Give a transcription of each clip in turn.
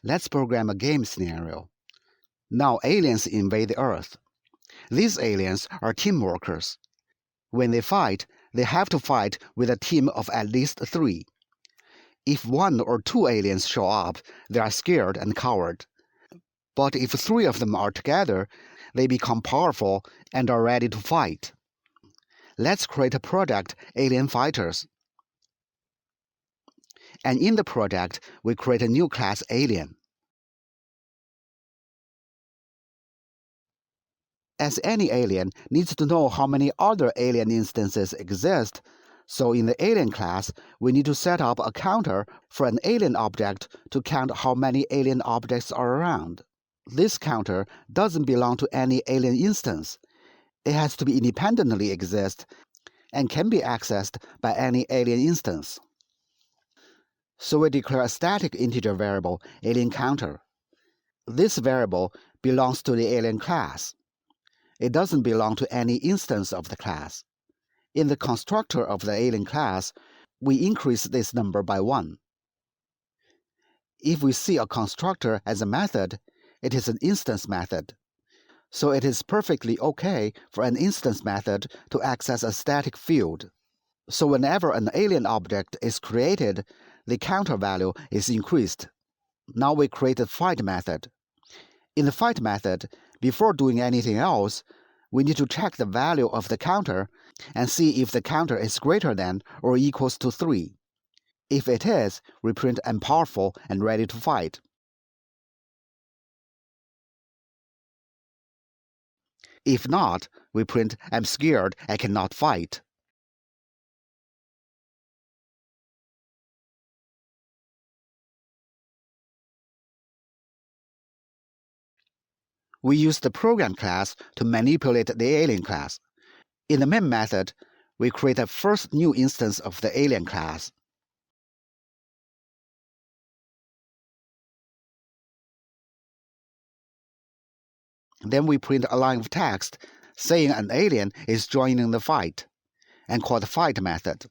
Let's program a game scenario. Now aliens invade the Earth. These aliens are team workers. When they fight, they have to fight with a team of at least 3. If 1 or 2 aliens show up, they are scared and coward. But if 3 of them are together, they become powerful and are ready to fight. Let's create a project, Alien Fighters. And in the project, we create a new class, Alien. As any alien needs to know how many other alien instances exist, so in the alien class, we need to set up a counter for an alien object to count how many alien objects are around. This counter doesn't belong to any alien instance. It has to be independently exist and can be accessed by any alien instance. So we declare a static integer variable, alien counter. This variable belongs to the alien class. It doesn't belong to any instance of the class. In the constructor of the alien class, we increase this number by 1. If we see a constructor as a method, it is an instance method. So it is perfectly okay for an instance method to access a static field. So whenever an alien object is created, the counter value is increased. Now we create a fight method. In the fight method, before doing anything else, we need to check the value of the counter and see if the counter is greater than or equals to 3. If it is, we print I'm powerful and ready to fight. If not, we print I'm scared, I cannot fight. We use the program class to manipulate the alien class. In the main method, we create a first new instance of the alien class. Then we print a line of text saying an alien is joining the fight, and call the fight method.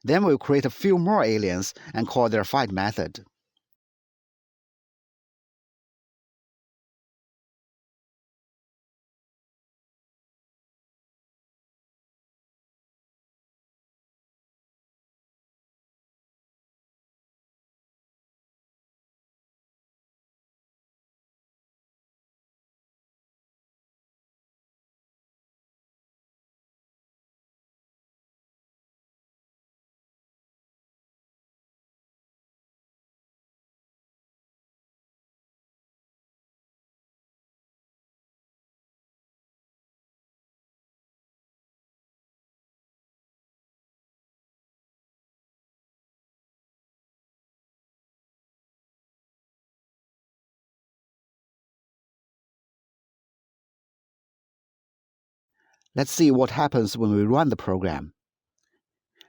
Then we'll create a few more aliens and call their fight method. Let's see what happens when we run the program.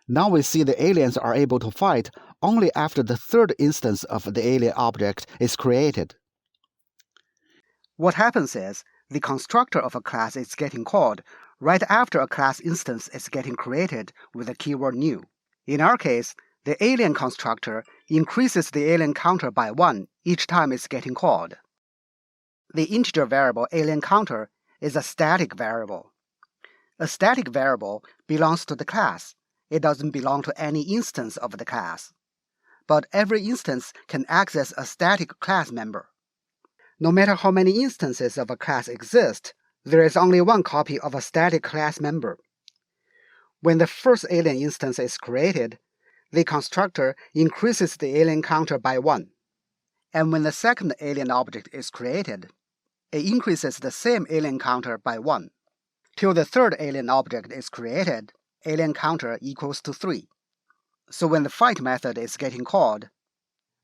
Now we see the aliens are able to fight only after the 3rd instance of the alien object is created. What happens is, the constructor of a class is getting called right after a class instance is getting created with the keyword new. In our case, the alien constructor increases the alien counter by 1 each time it's getting called. The integer variable alien counter is a static variable. A static variable belongs to the class. It doesn't belong to any instance of the class. But every instance can access a static class member. No matter how many instances of a class exist, there is only one copy of a static class member. When the first alien instance is created, the constructor increases the alien counter by 1. And when the second alien object is created, it increases the same alien counter by 1. Till the 3rd alien object is created, alien counter equals to 3. So when the fight method is getting called,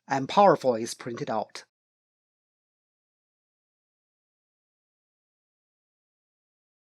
I'm powerful is printed out.